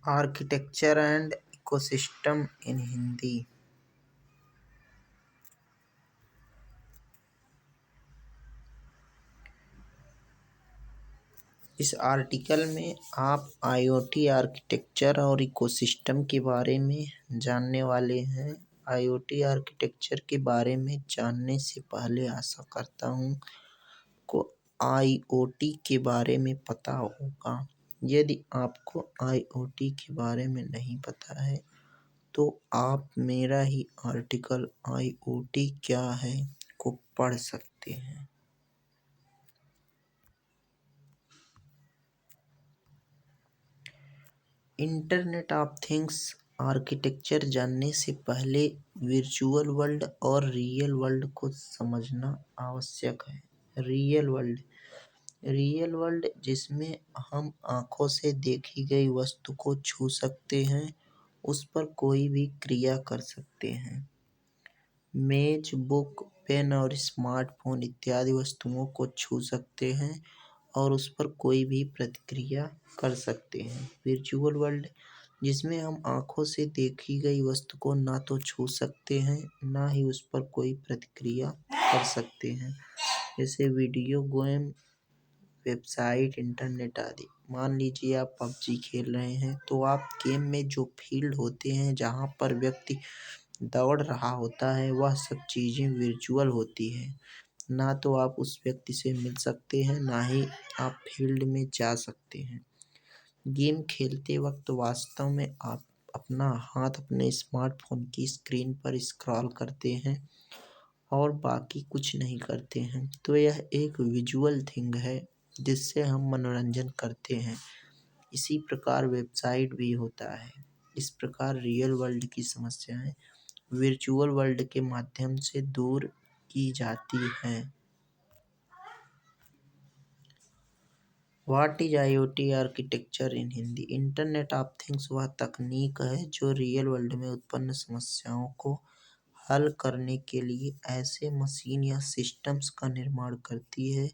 Architecture and ecosystem इन हिंदी। इस article में आप आईओटी आर्किटेक्चर और इकोसिस्टम के बारे में जानने वाले हैं। आईओटी आर्किटेक्चर के बारे में जानने से पहले आशा करता हूँ को आईओटी के बारे में पता होगा। यदि आपको आईओटी के बारे में नहीं पता है तो आप मेरा ही आर्टिकल आईओटी क्या है को पढ़ सकते हैं। इंटरनेट ऑफ थिंग्स आर्किटेक्चर जानने से पहले वर्चुअल वर्ल्ड और रियल वर्ल्ड को समझना आवश्यक है। रियल वर्ल्ड जिसमें हम आँखों से देखी गई वस्तु को छू सकते हैं, उस पर कोई भी क्रिया कर सकते हैं। मेज, बुक, पेन और स्मार्टफोन इत्यादि वस्तुओं को छू सकते हैं और उस पर कोई भी प्रतिक्रिया कर सकते हैं। वर्चुअल वर्ल्ड जिसमें हम आँखों से देखी गई वस्तु को ना तो छू सकते हैं, ना ही उस पर कोई प्रतिक्रिया कर सकते हैं, जैसे वीडियो गेम, वेबसाइट, इंटरनेट आदि। मान लीजिए आप पबजी खेल रहे हैं तो आप गेम में जो फील्ड होते हैं जहाँ पर व्यक्ति दौड़ रहा होता है, वह सब चीज़ें वर्चुअल होती हैं। ना तो आप उस व्यक्ति से मिल सकते हैं, ना ही आप फील्ड में जा सकते हैं। गेम खेलते वक्त वास्तव में आप अपना हाथ अपने स्मार्टफोन की स्क्रीन पर स्क्रॉल करते हैं और बाकी कुछ नहीं करते हैं। तो यह एक विजुअल थिंग है जिससे हम मनोरंजन करते हैं। इसी प्रकार वेबसाइट भी होता है। इस प्रकार रियल वर्ल्ड की समस्याएं वर्चुअल वर्ल्ड के माध्यम से दूर की जाती हैं। What is IoT architecture in Hindi? Internet of things वह तकनीक है जो रियल वर्ल्ड में उत्पन्न समस्याओं को हल करने के लिए ऐसे मशीन या सिस्टम्स का निर्माण करती है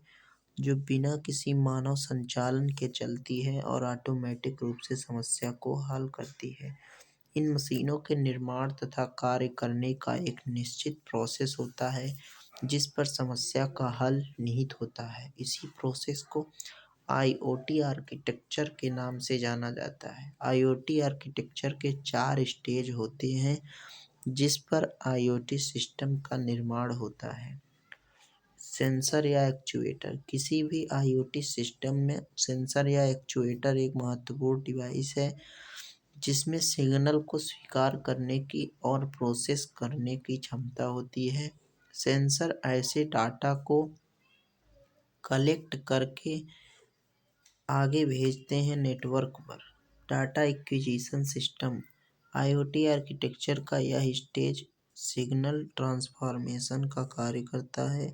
जो बिना किसी मानव संचालन के चलती है और ऑटोमेटिक रूप से समस्या को हल करती है। इन मशीनों के निर्माण तथा कार्य करने का एक निश्चित प्रोसेस होता है जिस पर समस्या का हल निहित होता है। इसी प्रोसेस को आईओटी आर्किटेक्चर के नाम से जाना जाता है। आईओटी आर्किटेक्चर के 4 स्टेज होते हैं जिस पर आईओटी सिस्टम का निर्माण होता है। सेंसर या एक्चुएटर। किसी भी आईओटी सिस्टम में सेंसर या एक्चुएटर एक महत्वपूर्ण डिवाइस है जिसमें सिग्नल को स्वीकार करने की और प्रोसेस करने की क्षमता होती है। सेंसर ऐसे डाटा को कलेक्ट करके आगे भेजते हैं नेटवर्क पर। Data acquisition system. IoT architecture का यह स्टेज सिग्नल ट्रांसफॉर्मेशन का कार्य करता है।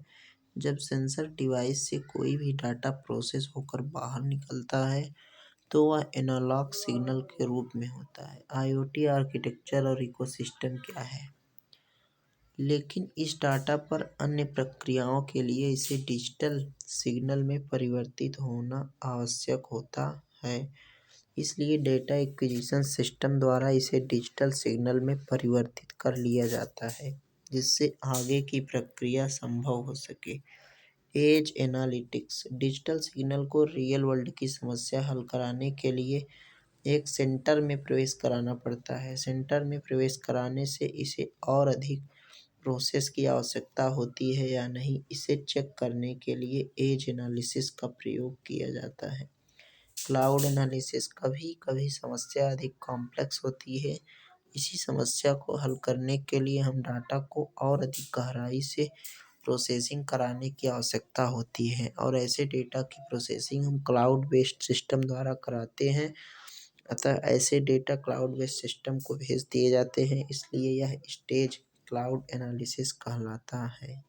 जब सेंसर डिवाइस से कोई भी डाटा प्रोसेस होकर बाहर निकलता है तो वह एनालॉग सिग्नल के रूप में होता है। आईओटी आर्किटेक्चर और इकोसिस्टम क्या है? लेकिन इस डाटा पर अन्य प्रक्रियाओं के लिए इसे डिजिटल सिग्नल में परिवर्तित होना आवश्यक होता है। इसलिए डेटा एक्विजिशन सिस्टम द्वारा इसे डिजिटल सिग्नल में परिवर्तित कर लिया जाता है जिससे आगे की प्रक्रिया संभव हो सके। Edge analytics. डिजिटल सिग्नल को रियल वर्ल्ड की समस्या हल कराने के लिए एक सेंटर में प्रवेश कराना पड़ता है। सेंटर में प्रवेश कराने से इसे और अधिक प्रोसेस की आवश्यकता होती है या नहीं, इसे चेक करने के लिए एज एनालिसिस का प्रयोग किया जाता है। Cloud analysis. कभी कभी समस्या अधिक कॉम्प्लेक्स होती है। इसी समस्या को हल करने के लिए हम डाटा को और अधिक गहराई से प्रोसेसिंग कराने की आवश्यकता होती है और ऐसे डेटा की प्रोसेसिंग हम क्लाउड बेस्ड सिस्टम द्वारा कराते हैं। अतः ऐसे डेटा क्लाउड बेस्ड सिस्टम को भेज दिए जाते हैं, इसलिए यह स्टेज क्लाउड एनालिसिस कहलाता है।